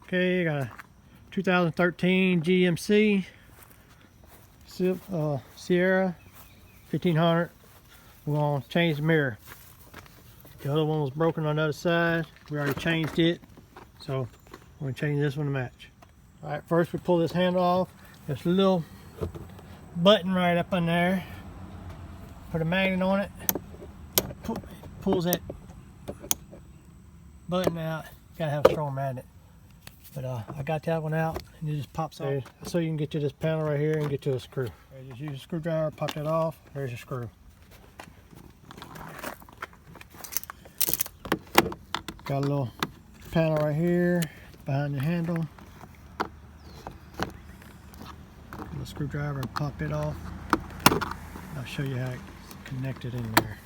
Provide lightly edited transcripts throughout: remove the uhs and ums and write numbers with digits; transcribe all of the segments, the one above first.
Okay, got a 2013 GMC Sierra 1500. We're going to change the mirror. The other one was broken on the other side. We already changed it, so we're going to change this one to match. Alright, first we pull this handle off. There's a little button right up in there. Put a magnet on it. Pulls that button out. Gotta have a strong magnet. But I got that one out and it just pops off. So you can get to this panel right here and get to a screw. Okay, just use a screwdriver, pop that off. There's your screw. Got a little panel right here behind the handle. A screwdriver and pop it off. I'll show you how it's connected in there.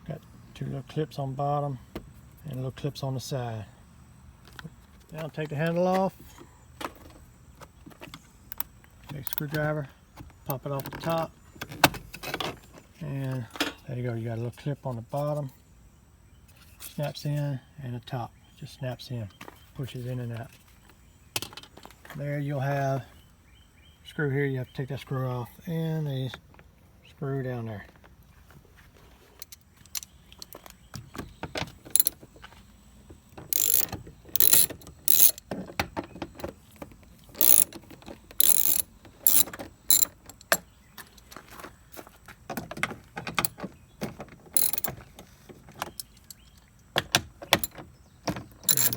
Got two little clips on bottom and little clips on the side. Now take the handle off. Take a screwdriver, pop it off the top, and there you go. You got a little clip on the bottom. Snaps in, and the top just snaps in, pushes in and out. There you'll have a screw here. You have to take that screw off, and a screw down there.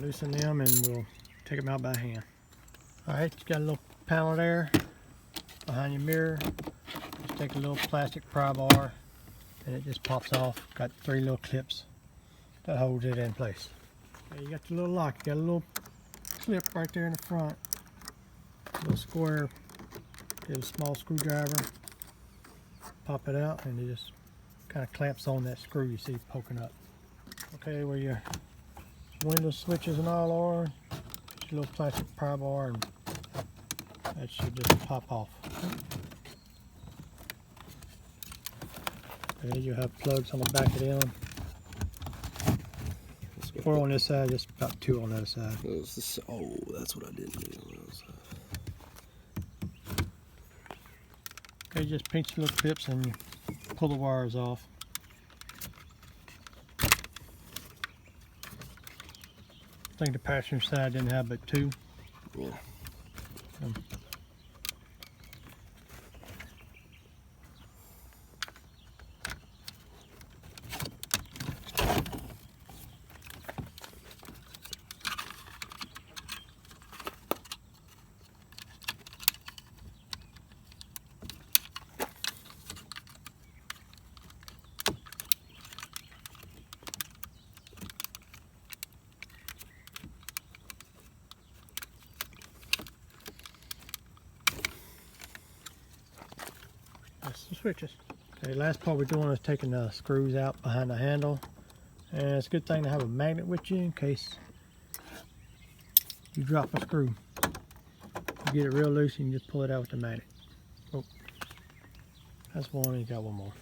Loosen them and we'll take them out by hand. Alright, you got a little panel there behind your mirror. Just take a little plastic pry bar and it just pops off. Got three little clips that holds it in place. Okay, you got your little lock. You got a little clip right there in the front. A little square. Get a small screwdriver. Pop it out and it just kind of clamps on that screw you see poking up. Okay, where your window switches and all are, your little plastic pry bar, and that should just pop off. Okay, you have plugs on the back of them. 4 on this side, just about 2 on the other side. Oh, that's what I didn't do on the other side. Okay, just pinch the little clips and you pull the wires off. I think the passenger side didn't have but 2. Yeah. That's the switches. Okay, last part we're doing is taking the screws out behind the handle. And it's a good thing to have a magnet with you in case you drop a screw. You get it real loose and you just pull it out with the magnet. Oh, that's one, and you got one more.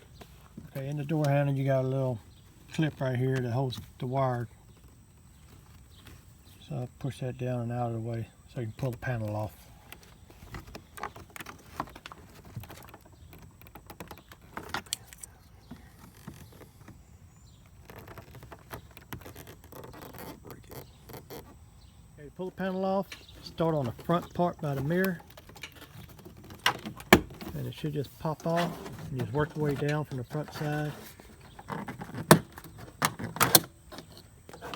Okay, in the door handle you got a little clip right here that holds the wire. So I'll push that down and out of the way so you can pull the panel off. Okay, pull the panel off, start on the front part by the mirror, and it should just pop off and just work your way down from the front side.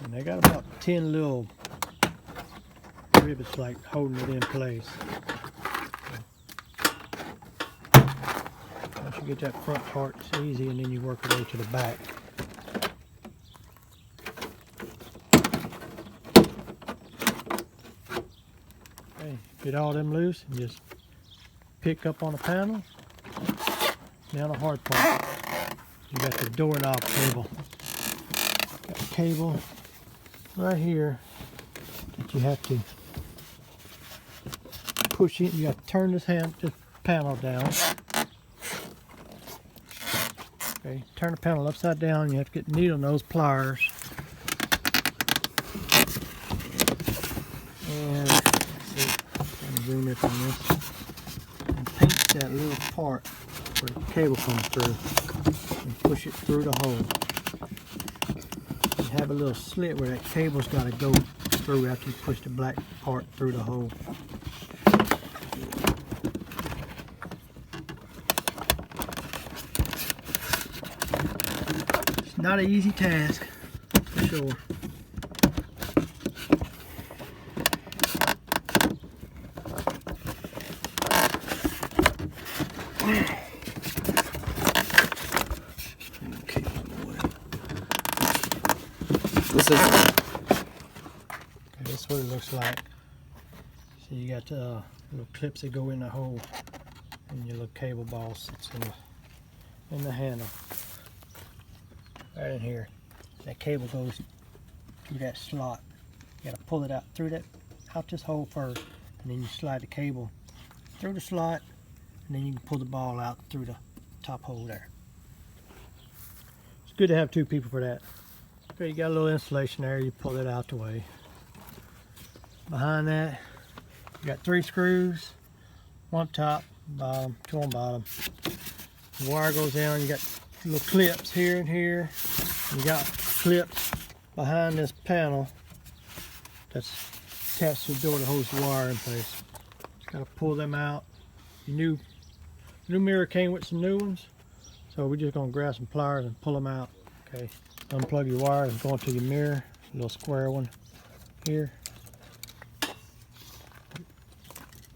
And they got about 10 little rivets like holding it in place. Once you get that front part, it's easy, and then you work your way to the back. Get all them loose and just pick up on the panel. Now the hard part. You got the doorknob cable. Got a cable right here that you have to push in. You got to turn this panel down. Okay, turn the panel upside down. You have to get needle nose pliers zoom in on this. And pinch that little part where the cable comes through and push it through the hole. You have a little slit where that cable's got to go through after you push the black part through the hole. It's not an easy task, for sure. Okay, what's this? Okay, this is what it looks like. So you got little clips that go in the hole, and your little cable ball sits in the handle. Right in here. That cable goes through that slot. You gotta pull it out this hole first, and then you slide the cable through the slot, and then you can pull the ball out through the top hole there. It's good to have two people for that. Okay, you got a little insulation there, you pull it out the way. Behind that, you got 3 screws, one up top, bottom, 2 on bottom. The wire goes down, you got little clips here and here. You got clips behind this panel that's attached to the door that holds the wire in place. Just gotta pull them out. Your new mirror came with some new ones, so we're just gonna grab some pliers and pull them out. Okay, unplug your wire and go into your mirror, a little square one here,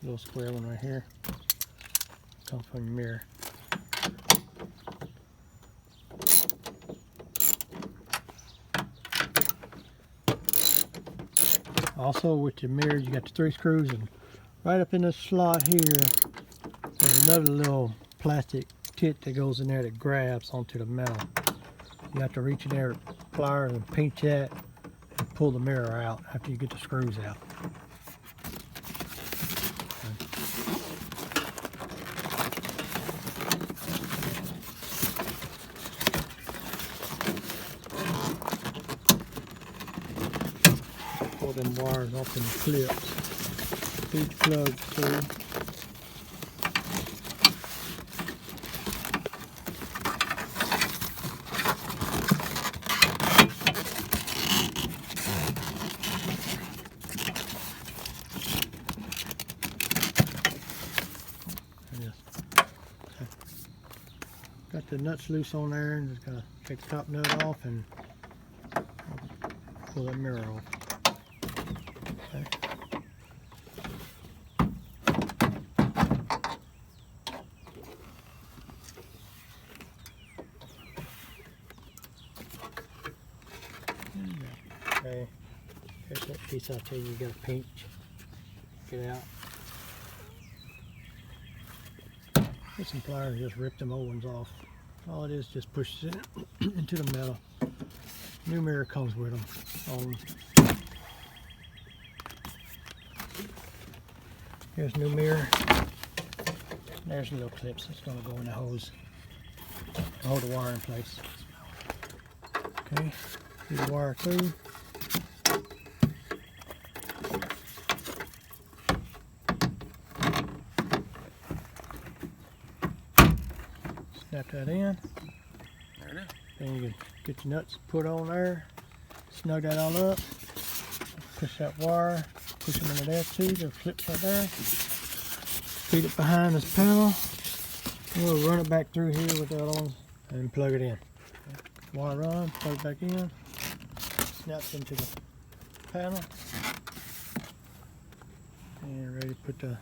little square one right here. Come from your mirror. Also with your mirror, you got the 3 screws, and right up in this slot here, there's another little plastic tit that goes in there that grabs onto the metal. You have to reach in there with pliers and pinch that and pull the mirror out after you get the screws out. Pull them wires off in the clips. Each plug through. Got the nuts loose on there, and just gotta take the top nut off and pull that mirror off. Okay. Okay, here's that piece I tell you gotta pinch, get out. Get some pliers, just rip them old ones off. All it is, just pushes it into the metal. New mirror comes with them. Here's new mirror. There's the little clips that's going to go in the hose to hold the wire in place. Okay, feed the wire through. Snap that in. Then you can get your nuts put on there. Snug that all up. Push that wire. Push them into there too. There's clips right there. Feed it behind this panel. And we'll run it back through here with that on and plug it in. Wire run, plug it back in. Snaps into the panel. And ready to put the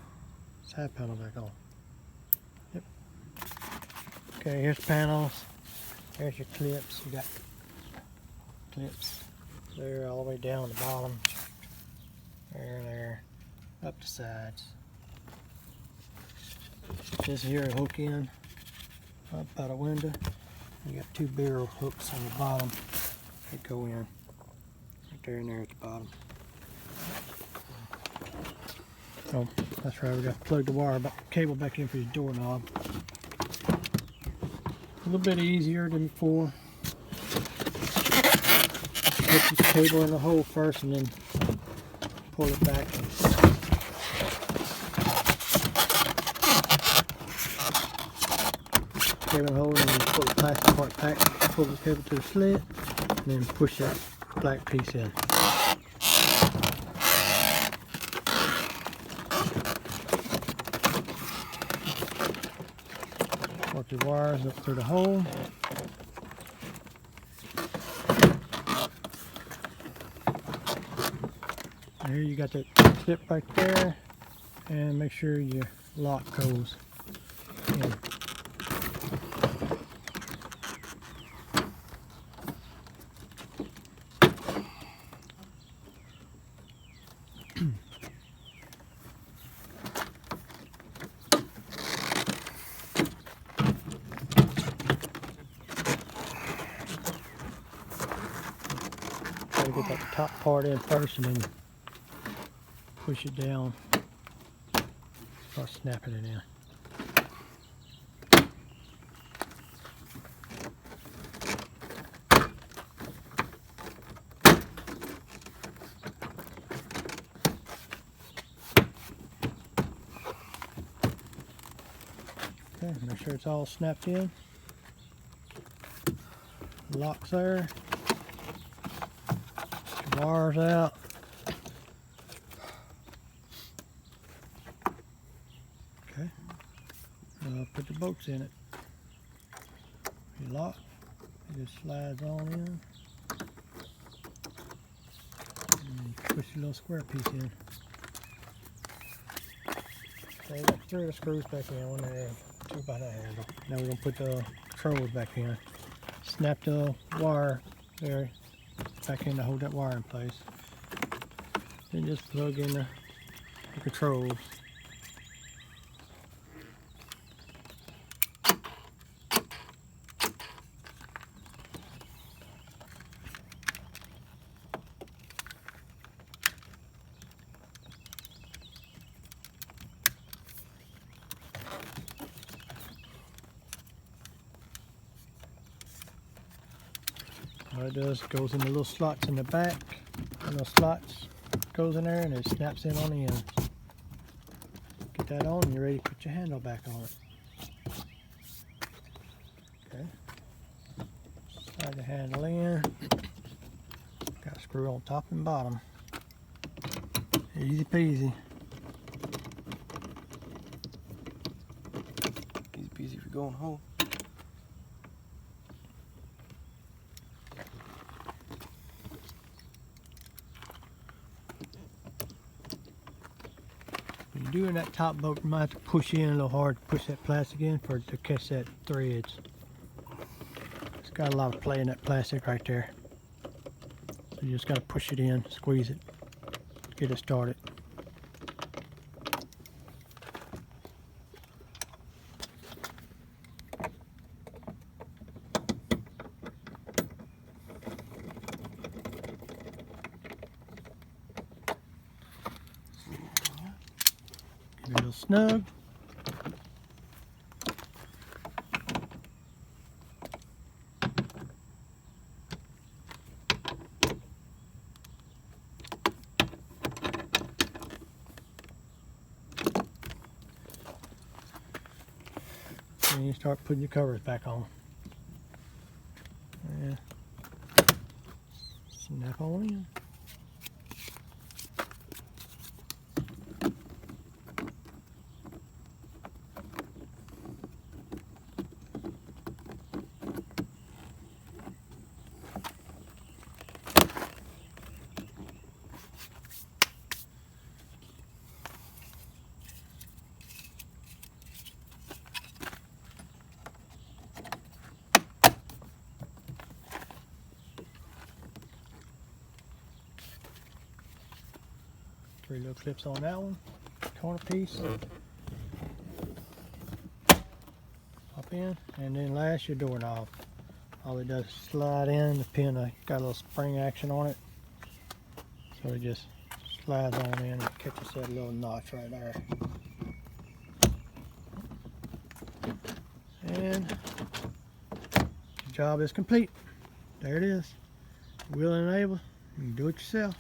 side panel back on. Yep. Okay, here's panels. There's your clips. You got clips there all the way down the bottom. There, up the sides. This here will hook in up by the window. You got 2 barrel hooks on the bottom that go in. Right there and there at the bottom. Oh, that's right, we got to plug the wire cable back in for your doorknob. A little bit easier than before. Put this cable in the hole first and then pull it back. cable hole, and then pull the plastic part back, pull the cable to the slit, and then push that black piece in. Work your wires up through the hole. And here you got that clip right there, and make sure your lock goes in. Try to get that top part in first and then push it down. Start snapping it in. Okay, make sure it's all snapped in. Locks there. Wires out. Okay. Put the bolts in it. You lock. It just slides on in. And you push your little square piece in. So you got 3 of the screws back in, 1 there, 2 by the handle. Now we're gonna put the controls back in. Snap the wire there back in to hold that wire in place. Then just plug in the controls. All it does goes in the little slots in the back, and those slots goes in there and it snaps in on the ends. Get that on and you're ready to put your handle back on it. Okay. Slide the handle in. Got a screw on top and bottom. Easy peasy. Easy peasy if you're going home. When you're doing that top bolt, you might have to push in a little hard to push that plastic in for it to catch that threads. It's got a lot of play in that plastic right there. So you just got to push it in, squeeze it, get it started. Get it a little snug. And you start putting your covers back on. Yeah. Snap on in. Three little clips on that one, corner piece, pop in, and then last your doorknob. All it does is slide in, the pin got a little spring action on it, so it just slides on in and catches that little notch right there. And the job is complete. There it is. Willing and able, you can do it yourself.